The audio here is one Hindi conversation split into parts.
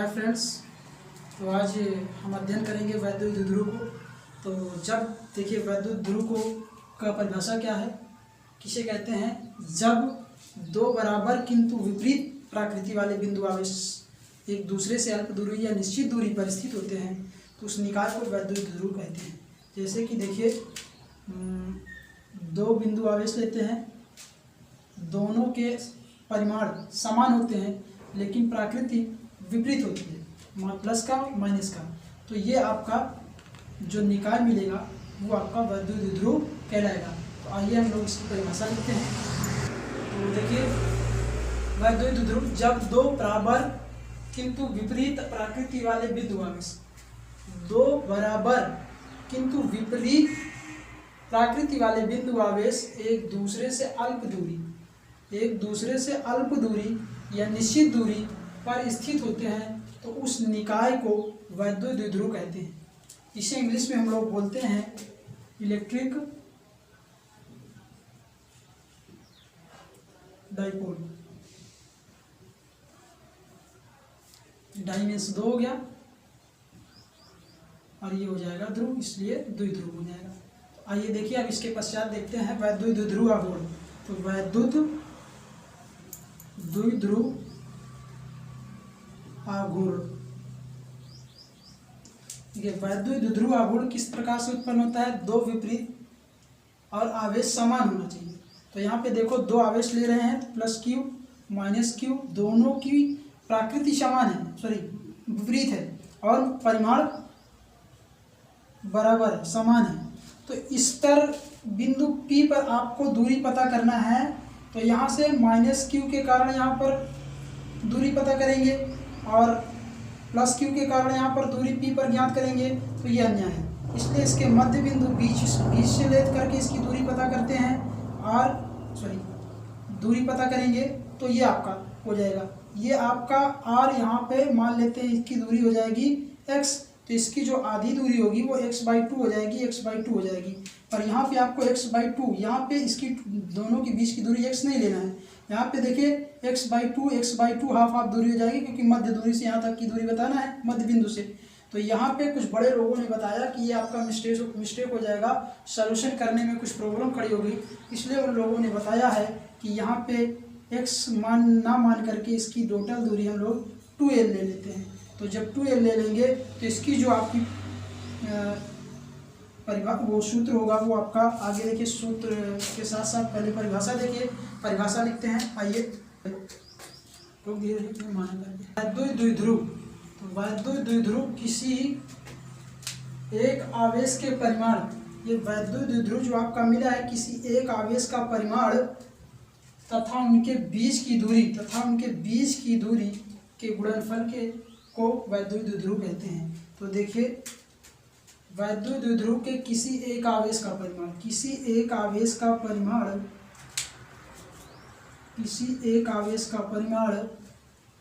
Hi friends. तो आज हम अध्ययन करेंगे वैद्युत द्विध्रुव को। तो जब देखिए वैद्युत ध्रुव को का परिभाषा क्या है, किसे कहते हैं? जब दो बराबर किंतु विपरीत प्रकृति वाले बिंदु आवेश एक दूसरे से अल्प दूरी या निश्चित दूरी पर स्थित होते हैं तो उस निकाय को वैद्युत ध्रुव कहते हैं। जैसे कि देखिए दो बिंदु आवेश लेते हैं, दोनों के परिमाण समान होते हैं लेकिन प्रकृति विपरीत होती है, प्लस का माइनस का। तो ये आपका जो निकाय मिलेगा वो आपका वैद्युत द्विध्रुव कहलाएगा। तो आइए हम लोग इसकी परिभाषा लिखते हैं। तो देखिए वैद्युत द्विध्रुव, जब दो बराबर किंतु विपरीत प्रकृति वाले बिंदु आवेश, दो बराबर किंतु विपरीत प्रकृति वाले बिंदु आवेश एक दूसरे से अल्प दूरी या निश्चित दूरी पर स्थित होते हैं तो उस निकाय को वैद्युत द्विध्रुव कहते हैं। इसे इंग्लिश में हम लोग बोलते हैं इलेक्ट्रिक डाइपोल। डाई मीन्स दो हो गया और ये हो जाएगा ध्रुव, इसलिए द्विध्रुव हो जाएगा। तो आइए देखिए अब इसके पश्चात देखते हैं वैद्युत द्विध्रुव आघूर्ण। तो वैद्युत द्विध्रुव आघूर्ण, वैद्युत द्विध्रुव आघूर्ण किस प्रकार से उत्पन्न होता है? दो विपरीत और आवेश समान होना चाहिए। तो यहाँ पे देखो दो आवेश ले रहे हैं, प्लस क्यू माइनस क्यू, दोनों की प्रकृति समान है, विपरीत है और परिमाण बराबर है, समान है। तो इस पर बिंदु P पर आपको दूरी पता करना है। तो यहाँ से माइनस क्यू के कारण यहाँ पर दूरी पता करेंगे और प्लस क्यू के कारण यहाँ पर दूरी P पर ज्ञात करेंगे, तो ये अन्याय है। इसलिए इसके मध्य बिंदु बीच से लेकर करके इसकी दूरी पता करते हैं और दूरी पता करेंगे तो ये आपका हो जाएगा। ये आपका r यहाँ पे मान लेते हैं, इसकी दूरी हो जाएगी x, तो इसकी जो आधी दूरी होगी वो x/2 हो जाएगी, x/2 हो जाएगी। और यहाँ पे आपको x/2, यहाँ पे इसकी दोनों के बीच की दूरी x नहीं लेना है। यहाँ पे देखिए x/2 हाफ दूरी हो जाएगी, क्योंकि मध्य दूरी से यहाँ तक की दूरी बताना है मध्य बिंदु से। तो यहाँ पे कुछ बड़े लोगों ने बताया कि ये आपका मिस्टेक हो जाएगा, सॉल्यूशन करने में कुछ प्रॉब्लम खड़ी होगी, इसलिए उन लोगों ने बताया है कि यहाँ पे x ना मान करके इसकी टोटल दूरी हम लोग 2l ले लेते हैं। तो जब 2l ले लेंगे तो इसकी जो आपकी वो सूत्र होगा वो आपका, आगे देखिए सूत्र के साथ साथ पहले परिभाषा देखिए, परिभाषा लिखते हैं। आइए तो वैद्युत द्विध्रुव, तो वैद्युत द्विध्रुव किसी एक आवेश के परिमाण, ये वैद्युत द्विध्रुव जो आपका मिला है किसी एक आवेश का परिमाण तथा उनके बीच की दूरी के गुणनफल को वैद्युत द्विध्रुव कहते हैं। तो देखिए वैद्युत द्विध्रुव के किसी एक आवेश का परिमाण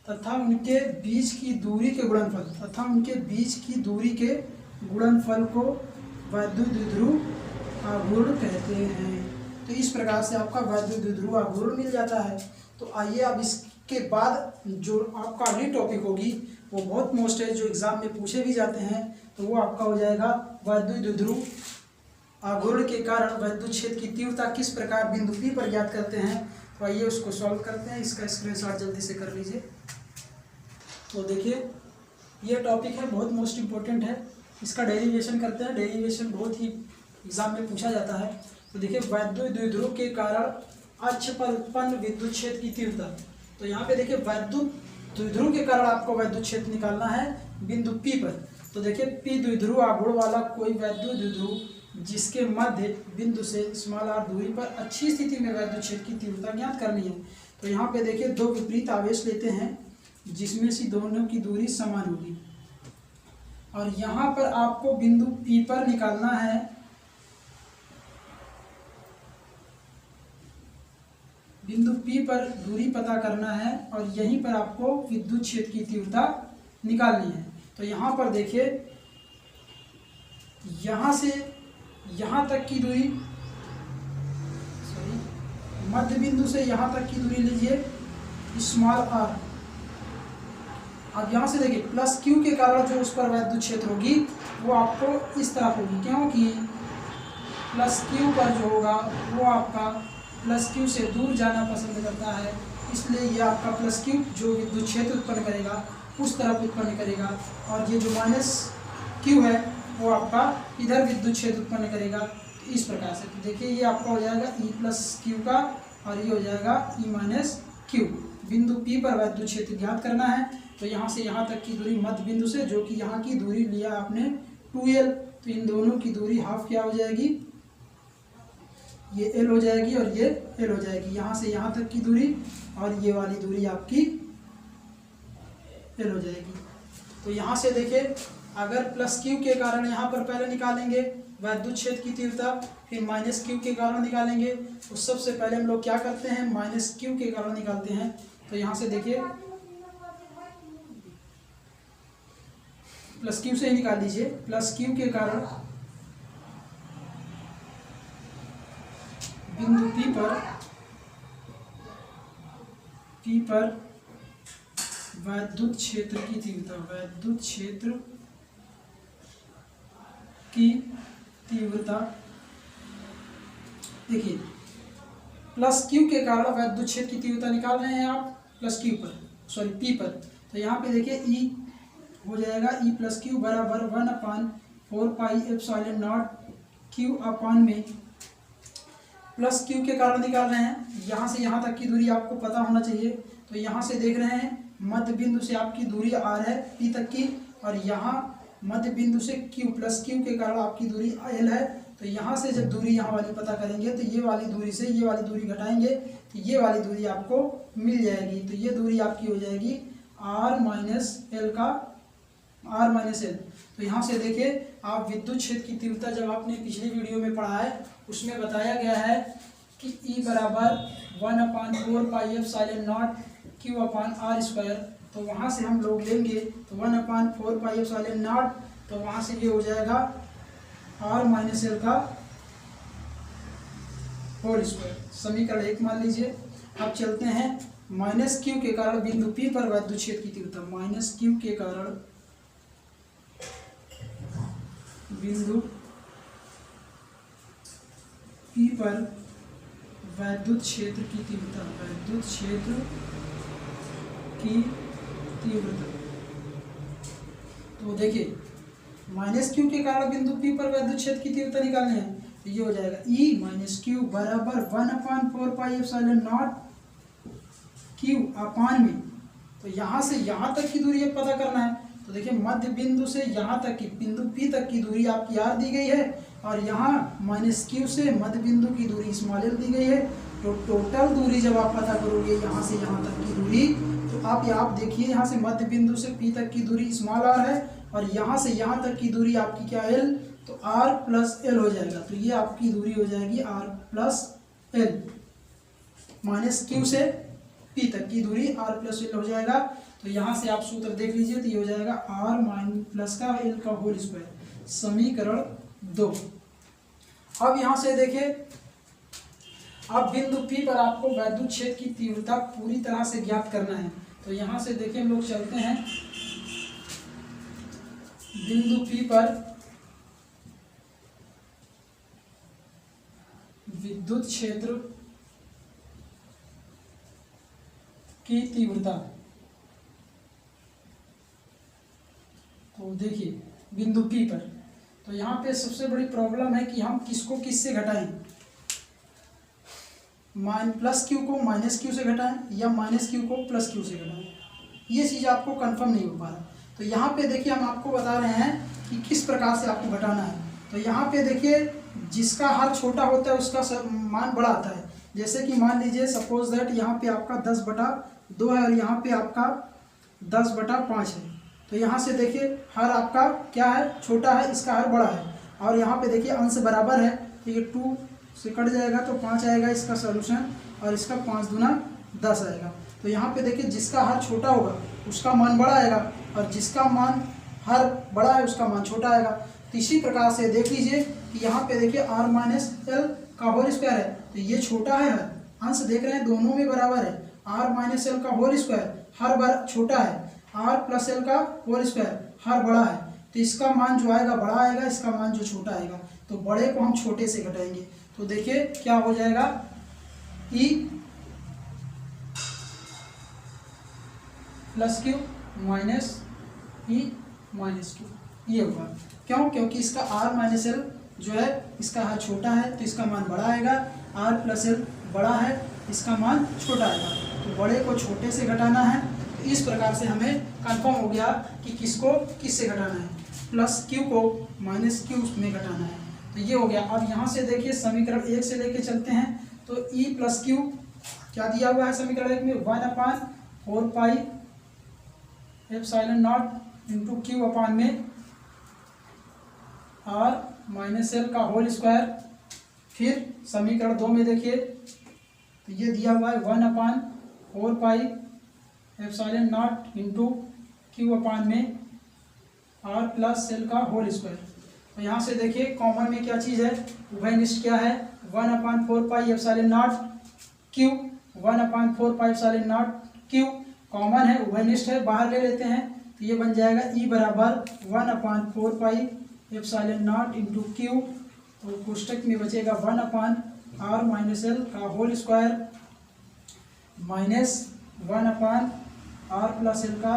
तथा उनके बीच की दूरी के गुणनफल को वैद्युत द्विध्रुव आघूर्ण कहते हैं। तो इस प्रकार से आपका वैद्युत द्विध्रुव आघूर्ण मिल जाता है। तो आइए अब इसके बाद जो आपका अगली टॉपिक होगी वो बहुत मोस्ट है, जो एग्जाम में पूछे भी जाते हैं, तो वो आपका हो जाएगा वैद्युत द्विध्रुव आघूर्ण के कारण वैद्युत क्षेत्र की तीव्रता किस प्रकार बिंदु P पर ज्ञात करते हैं। तो आइए उसको सॉल्व करते हैं। इसका स्क्रीनशॉट जल्दी से कर लीजिए। तो देखिए ये टॉपिक है, बहुत मोस्ट इम्पोर्टेंट है, इसका डेरिवेशन करते हैं। डेरिवेशन बहुत ही एग्जाम में पूछा जाता है। तो देखिए वैद्युत द्विध्रुव के कारण अक्ष पर उत्पन्न विद्युत क्षेत्र की तीव्रता। तो यहाँ पे देखिए वैद्युत द्विध्रुव के कारण आपको वैद्युत क्षेत्र निकालना है बिंदु P पर। तो देखिए P द्विध्रुव आघूर्ण वाला कोई वैद्युत द्विध्रुव जिसके मध्य बिंदु से r दूरी पर अच्छी स्थिति में वैद्युत क्षेत्र की तीव्रता ज्ञात करनी है। तो यहाँ पे देखिए दो विपरीत आवेश लेते हैं जिसमें से दोनों की दूरी समान होगी और यहाँ पर आपको बिंदु P पर निकालना है बिंदु P पर दूरी पता करना है और यहीं पर आपको विद्युत क्षेत्र की तीव्रता निकालनी है। तो यहाँ पर देखिए यहाँ से यहाँ तक की दूरी, मध्य बिंदु से यहाँ तक की दूरी लीजिए r, अब यहाँ से देखिए प्लस क्यू के कारण जो उस पर वैद्युत क्षेत्र होगी वो आपको इस तरफ होगी, क्योंकि प्लस क्यू पर जो होगा वो आपका प्लस क्यू से दूर जाना पसंद करता है, इसलिए ये आपका प्लस क्यू जो विद्युत क्षेत्र उत्पन्न करेगा उस तरफ उत्पन्न करेगा, और ये जो माइनस क्यू है वो आपका इधर विद्युत क्षेत्र उत्पन्न करेगा। इस प्रकार से देखिए ये आपका हो जाएगा ई प्लस क्यू का, और ये हो जाएगा ई माइनस क्यू। बिंदु पी पर वैद्युत क्षेत्र ज्ञात करना है, तो यहाँ से यहाँ तक की दूरी मध्य बिंदु से, जो कि यहाँ की दूरी लिया आपने 2l, तो इन दोनों की दूरी हाफ क्या हो जाएगी, ये l हो जाएगी और ये l हो जाएगी। यहाँ से यहाँ तक की दूरी और ये वाली दूरी आपकी l हो जाएगी। तो यहाँ से देखिए अगर प्लस क्यू के कारण यहाँ पर पहले निकालेंगे वैद्युत क्षेत्र की तीव्रता, फिर माइनस क्यू के कारण निकालेंगे। तो सबसे पहले हम लोग क्या करते हैं, माइनस क्यू के कारण निकालते हैं। तो यहाँ से देखिए प्लस क्यू से ही निकाल लीजिए। प्लस क्यू के कारण बिंदु P पर वैद्युत क्षेत्र की तीव्रता, वैद्युत क्षेत्र की तीव्रता देखिए प्लस क्यू के कारण वैद्युत क्षेत्र की तीव्रता निकाल रहे हैं आप प्लस क्यू पर, सॉरी पी पर। तो यहाँ पे देखिए ई हो जाएगा ई प्लस क्यू बराबर 1/4 pi epsilon naught Q upon में प्लस क्यू के कारण निकाल रहे हैं। यहाँ से यहाँ तक की दूरी आपको पता होना चाहिए। तो यहाँ से देख रहे हैं मध्य बिंदु से आपकी दूरी r है P तक की, और यहाँ मध्य बिंदु से Q प्लस Q के कारण आपकी दूरी L है। तो यहाँ से जब दूरी यहाँ वाली पता करेंगे तो ये वाली दूरी से ये वाली दूरी घटाएंगे तो ये वाली दूरी आपको मिल जाएगी। तो ये दूरी आपकी हो जाएगी r माइनस एल का r माइनस एल। तो यहाँ से देखिए आप विद्युत क्षेत्र की तीव्रता जब आपने पिछली वीडियो में पढ़ा है उसमें बताया गया है कि E बराबर 1/4 pi epsilon naught Q upon R square. तो वहाँ से हम लोग लेंगे तो 1/4 पाई एप्सिलॉन नॉट, तो वहाँ से ये हो जाएगा r माइनस एल का होल स्क्वायर। समीकरण 1 मान लीजिए। अब चलते हैं माइनस क्यू के कारण बिंदु P पर वैद्युत क्षेत्र की तीव्रता, माइनस क्यू के कारण बिंदु P पर वैद्युत क्षेत्र की तीव्रता, वैद्युत क्षेत्र की तीव्रता। तो देखिए माइनस क्यू के कारण बिंदु P पर वैद्युत क्षेत्र की तीव्रता निकालनी है, तो ये हो जाएगा E माइनस क्यू बराबर 1/4 पाई एप्सिलॉन नॉट Q अपान में। तो यहाँ से यहाँ तक की दूरी अब पता करना है। तो देखिए मध्य बिंदु से यहाँ तक की बिंदु P तक की दूरी आपकी r दी गई है, और यहाँ माइनस क्यू से मध्य बिंदु की दूरी स्मॉल l दी गई है। तो टोटल दूरी जब आप पता करोगे यहाँ से यहाँ तक की दूरी, तो आप देखिए यहाँ से मध्य बिंदु से P तक की दूरी स्मॉल r है, और यहाँ से यहाँ तक की दूरी आपकी क्या l, तो r प्लस l हो जाएगा। तो ये आपकी दूरी हो जाएगी r plus l। Minus Q से P तक की दूरी r प्लस l हो जाएगा। तो यहाँ से आप सूत्र देख लीजिए, तो ये हो जाएगा r माइनस प्लस का l का होल स्क्वायर। समीकरण 2। अब यहाँ से देखिए अब बिंदु P पर आपको वैद्युत क्षेत्र की तीव्रता पूरी तरह से ज्ञात करना है। तो यहाँ से देखिए हम लोग चलते हैं बिंदु P पर विद्युत क्षेत्र की तीव्रता। तो देखिए बिंदु P पर, तो यहाँ पे सबसे बड़ी प्रॉब्लम है कि हम किसको किससे घटाएं, प्लस क्यू को माइनस क्यू से घटाएं या माइनस क्यू को प्लस क्यू से घटाएं। ये चीज़ आपको कंफर्म नहीं हो पा रहा। तो यहाँ पे देखिए हम आपको बता रहे हैं कि किस प्रकार से आपको घटाना है। तो यहाँ पे देखिए जिसका हर छोटा होता है उसका मान बड़ा आता है। जैसे कि मान लीजिए सपोज दैट यहाँ पे आपका 10/2 है और यहाँ पे आपका 10/5 है। तो यहाँ से देखिए हर आपका क्या है, छोटा है, इसका हर बड़ा है। और यहाँ पे देखिए अंश बराबर है, तो ये 2 से कट जाएगा तो 5 आएगा इसका सॉल्यूशन, और इसका 5 दूना 10 आएगा। तो यहाँ पे देखिए जिसका हर छोटा होगा उसका मान बड़ा आएगा, और जिसका मान हर बड़ा है उसका मान छोटा आएगा। तो इसी प्रकार से देख लीजिए कि यहाँ पे देखिए r माइनस एल का होल स्क्वायर है, तो ये छोटा है, अंश देख रहे हैं दोनों में बराबर है। r माइनस एल का होल स्क्वायर हर बार छोटा है, आर प्लस एल का होल स्क्वायर, हर बड़ा है तो इसका मान जो आएगा बड़ा आएगा, इसका मान जो छोटा आएगा, तो बड़े को हम छोटे से घटाएंगे। तो देखिए क्या हो जाएगा, E plus Q minus E minus Q, ये होगा। क्यों? क्योंकि इसका आर माइनस एल जो है इसका हर छोटा है तो इसका मान बड़ा आएगा, आर प्लस एल बड़ा है इसका मान छोटा आएगा, तो बड़े को छोटे से घटाना है। तो इस प्रकार से हमें कंफर्म हो गया कि किसको किससे घटाना है, प्लस क्यू को माइनस क्यू में घटाना है। तो ये हो गया। अब यहाँ से देखिए समीकरण 1 से लेके चलते हैं, तो ई प्लस क्यू क्या दिया हुआ है समीकरण 1 में, 1/4 pi epsilon naught into Q upon में आर माइनस एल का होल स्क्वायर। फिर समीकरण 2 में देखिए तो ये दिया हुआ है 1/4 pi epsilon naught into Q upon में आर प्लस एल का होल स्क्वायर। तो यहाँ से देखिए कॉमन में क्या चीज़ है, उभयनिष्ठ क्या है, 1/4 pi epsilon naught Q, 1/4 pi epsilon naught Q common है, उभयनिष्ठ है, बाहर ले लेते हैं तो ये बन जाएगा ई बराबर 1/4 pi epsilon naught into Q, और कोष्टक में बचेगा 1/r माइनस एल का whole square minus 1/r plus L का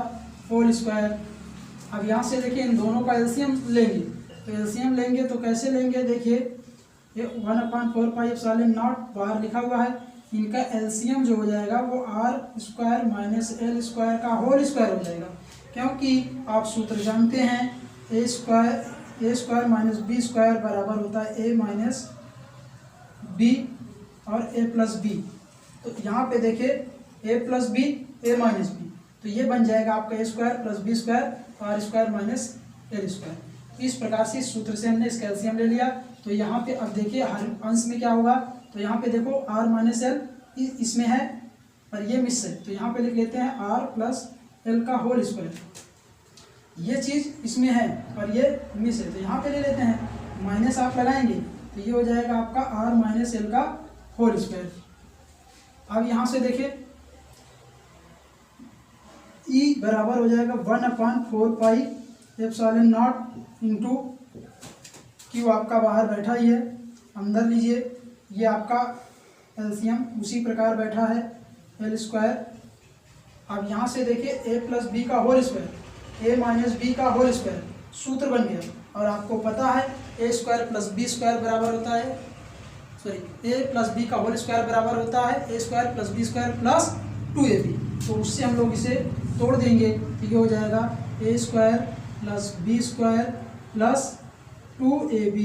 होल स्क्वायर। अब यहाँ से देखिए इन दोनों का एलसीएम लेंगे, तो एलसीएम लेंगे तो कैसे लेंगे, देखिए ये 1/4 पाई एप्सिलॉन नॉट बाहर लिखा हुआ है, इनका एलसीएम जो हो जाएगा वो R square minus L square का होल स्क्वायर हो जाएगा। क्योंकि आप सूत्र जानते हैं A square minus B square बराबर होता है ए माइनस बी और ए प्लस बी। तो यहाँ पे देखिए A plus B A minus B, तो ये बन जाएगा आपका A square plus B square R square minus L square. इस प्रकार से इस सूत्र से हमने इसका एलसीएम ले लिया। तो यहाँ पे अब देखिए हर अंश में क्या होगा, तो यहाँ पे देखो आर माइनस एल इसमें है और ये मिस है, तो यहाँ पे लिख लेते हैं आर प्लस एल का होल स्क्वायर। ये चीज़ इसमें है और ये मिस है, तो यहाँ पे ले लेते हैं, माइनस आप लगाएंगे तो ये हो जाएगा आपका आर माइनस एल का होल स्क्वायर। अब यहाँ से देखिए ई बराबर हो जाएगा 1/4 pi epsilon naught into Q, आपका बाहर बैठा ही है, अंदर लीजिए, ये आपका एलसीएम उसी प्रकार बैठा है एल स्क्वायर। अब यहाँ से देखिए ए प्लस बी का whole square, A minus B का होल स्क्वायर सूत्र बन गया। और आपको पता है A square plus B square बराबर होता है, सॉरी ए प्लस बी का होल स्क्वायर बराबर होता है A square plus B square plus 2ab। तो उससे हम लोग इसे तोड़ देंगे तो ये हो जाएगा A square plus B square plus 2ab।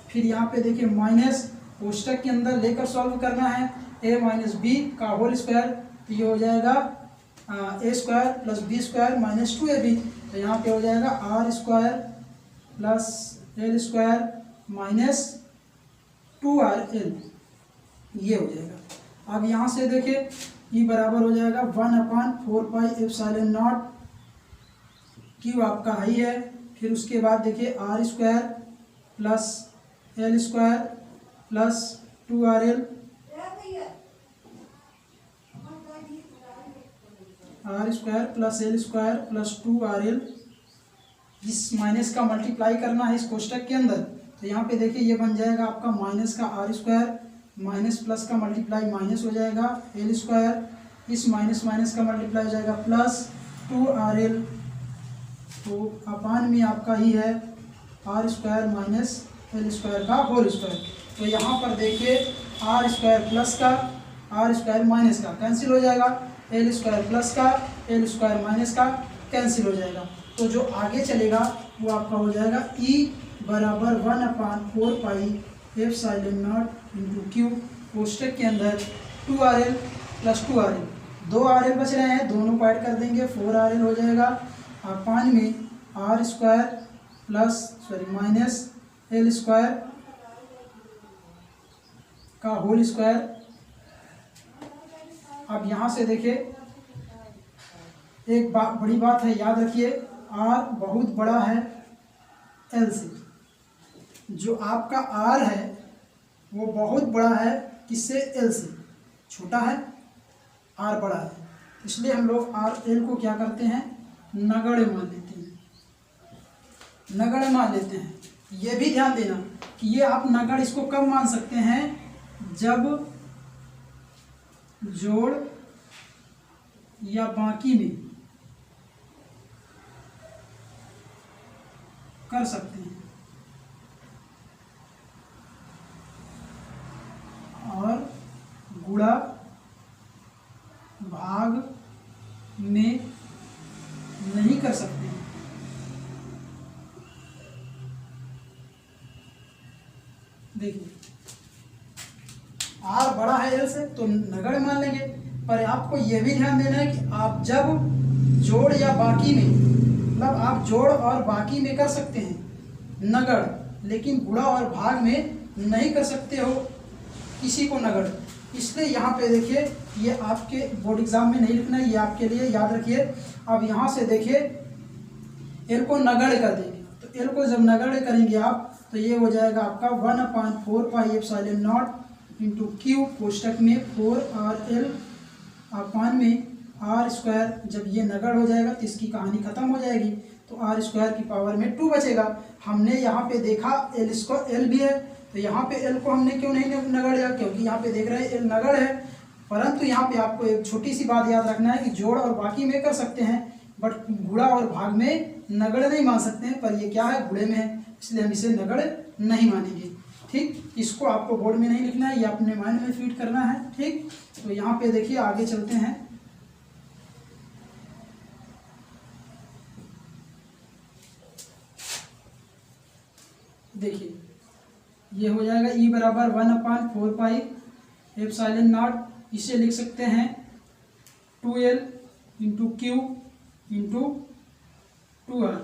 फिर यहाँ पे देखिए माइनस कोष्टक के अंदर लेकर सॉल्व करना है, ए माइनस बी का होल स्क्वायर, तो ये हो जाएगा A square plus B square minus 2ab। तो यहाँ पे हो जाएगा R square plus L square minus 2rl, ये हो जाएगा। अब यहाँ से देखिए ई बराबर हो जाएगा 1/4 पाई एप्सिलॉन नॉट, क्यू आपका हाई है, फिर उसके बाद देखिए R square plus L square plus 2rl, R square plus L square plus 2rl। इस माइनस का मल्टीप्लाई करना है इस कोष्टक के अंदर, तो यहाँ पे देखिए ये बन जाएगा आपका माइनस का आर स्क्वायर, माइनस प्लस का मल्टीप्लाई माइनस हो जाएगा एल स्क्वायर, इस माइनस माइनस का मल्टीप्लाई हो जाएगा प्लस 2rl, तो अपान में आपका ही है R square minus L square का होल स्क्वायर। तो यहाँ पर देखिए आर स्क्वायर प्लस का आर स्क्वायर माइनस का कैंसिल हो जाएगा, एल स्क्वायर प्लस का एल स्क्वायर माइनस का कैंसिल हो जाएगा। तो जो आगे चलेगा वो आपका हो जाएगा ई बराबर 1/4 pi epsilon naught into Q, कोष्टक के अंदर 2rl प्लस 2rl, 2rl बच रहे हैं, दोनों को ऐड कर देंगे 4rl हो जाएगा, अपान में R square plus minus L square का होल स्क्वायर। अब यहाँ से देखिए एक बड़ी बात है, याद रखिए आर बहुत बड़ा है एल से, जो आपका आर है वो बहुत बड़ा है किससे, एल से, छोटा है आर बड़ा है, इसलिए हम लोग आर एल को क्या करते हैं नगण्य मान लेते हैं, नगण्य मान लेते हैं। ये भी ध्यान देना कि ये आप नगण्य इसको कब मान सकते हैं, जब जोड़ या बाकी में कर सकते हैं और गुणा भाग में नहीं कर सकते हैं। देखिए आर बड़ा है एल से तो नगण्य मान लेंगे, पर आपको यह भी ध्यान देना है कि आप जब जोड़ या बाकी में, मतलब आप जोड़ और बाकी में कर सकते हैं नगण्य, लेकिन गुणा और भाग में नहीं कर सकते हो किसी को नगण्य। इसलिए यहाँ पे देखिए, ये आपके बोर्ड एग्जाम में नहीं लिखना है, ये आपके लिए याद रखिए। अब यहाँ से देखिए एल को नगण्य कर देंगे, तो एल को जब नगण्य करेंगे आप तो ये हो जाएगा आपका 1/4 pi epsilon naught into Q कोष्टक में 4RL अपान में आर स्क्वायर। जब ये नगण्य हो जाएगा तो इसकी कहानी खत्म हो जाएगी, तो आर स्क्वायर की पावर में 2 बचेगा। हमने यहाँ पे देखा एल भी है, तो यहाँ पे एल को हमने क्यों नहीं नगण्य लिया, क्योंकि यहाँ पे देख रहे हैं एल नगण्य है। परंतु यहाँ पे आपको एक छोटी सी बात याद रखना है कि जोड़ और बाकी में कर सकते हैं, बट गुणा और भाग में नगण्य नहीं मान सकते हैं। पर ये क्या है, गुणे में है, इसलिए हम इसे नगण्य नहीं मानेंगे। ठीक, इसको आपको बोर्ड में नहीं लिखना है, ये अपने माइंड में फीड करना है। ठीक, तो यहाँ पे देखिए आगे चलते हैं। देखिए ये हो जाएगा ई बराबर 1/4 पाई एप्सिलॉन नॉट, इसे लिख सकते हैं 2L into Q into 2R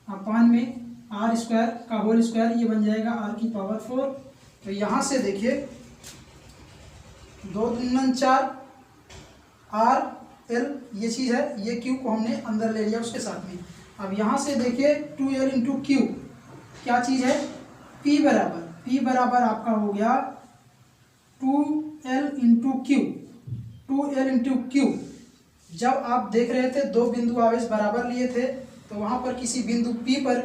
अपान में आर स्क्वायर का होल स्क्वायर, ये बन जाएगा आर की पावर 4। तो यहाँ से देखिए 2 दूनी 4 RL ये चीज़ है, ये क्यू को हमने अंदर ले लिया उसके साथ में। अब यहाँ से देखिए 2L इंटू क्यू क्या चीज़ है, P बराबर आपका हो गया 2L into Q, 2L into Q. जब आप देख रहे थे दो बिंदु आवेश बराबर लिए थे, तो वहाँ पर किसी बिंदु P पर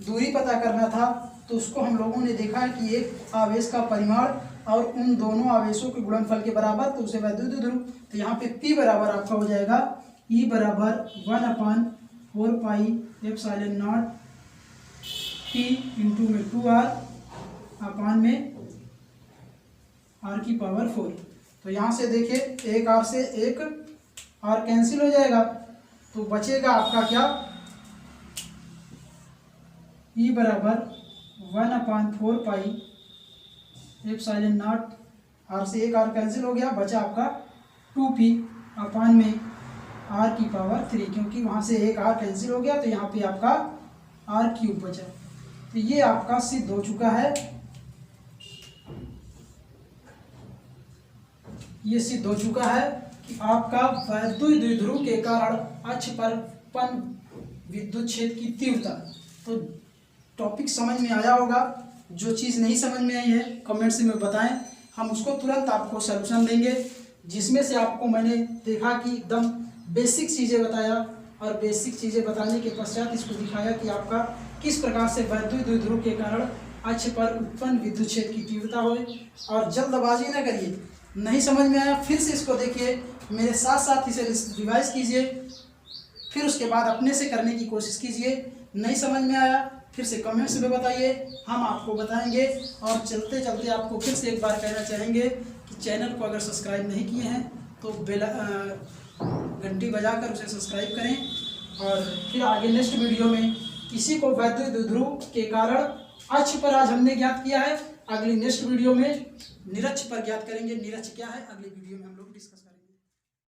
दूरी पता करना था, तो उसको हम लोगों ने देखा है कि एक आवेश का परिमाण और उन दोनों आवेशों के गुणनफल के बराबर, तो उसे वैद्युत ध्रुव। तो यहाँ पे P बराबर आपका हो जाएगा E बराबर 1/4 pi epsilon not P into में 2R अपान में R की पावर 4। तो यहाँ से देखिए एक R से एक R कैंसिल हो जाएगा, तो बचेगा आपका क्या, E बराबर 1/4 पाई एप्सिलॉन नॉट, R से एक R कैंसिल हो गया, बचा आपका 2P अपान में R की पावर 3, क्योंकि वहाँ से एक R कैंसिल हो गया, तो यहाँ पे आपका R³ बचा। तो ये आपका सिद्ध हो चुका है, ये सिद्ध हो चुका है कि आपका वैद्युत द्विध्रुव के कारण अक्ष पर उत्पन्न विद्युत क्षेत्र की तीव्रता। तो टॉपिक समझ में आया होगा, जो चीज़ नहीं समझ में आई है कमेंट्स में बताएं, हम उसको तुरंत आपको सलूशन देंगे। जिसमें से आपको मैंने देखा कि एकदम बेसिक चीज़ें बताया, और बेसिक चीज़ें बताने के पश्चात इसको दिखाया कि आपका किस प्रकार से वैद्युत द्विध्रुव के कारण अक्ष पर उत्पन्न विद्युत क्षेत्र की तीव्रता हो। और जल्दबाजी न करिए, नहीं समझ में आया फिर से इसको देखिए, मेरे साथ साथ इसे रिवाइज कीजिए, फिर उसके बाद अपने से करने की कोशिश कीजिए। नहीं समझ में आया फिर से कमेंट्स में बताइए, हम आपको बताएंगे। और चलते चलते आपको फिर से एक बार कहना चाहेंगे कि चैनल को अगर सब्सक्राइब नहीं किए हैं तो घंटी बजाकर उसे सब्सक्राइब करें। और फिर आगे नेक्स्ट वीडियो में किसी को वैद्युत द्विध्रुव के कारण अक्ष पर आज हमने ज्ञात किया है, अगली नेक्स्ट वीडियो में निरक्ष पर ज्ञात करेंगे। निरक्ष क्या है अगली वीडियो में हम लोग डिस्कस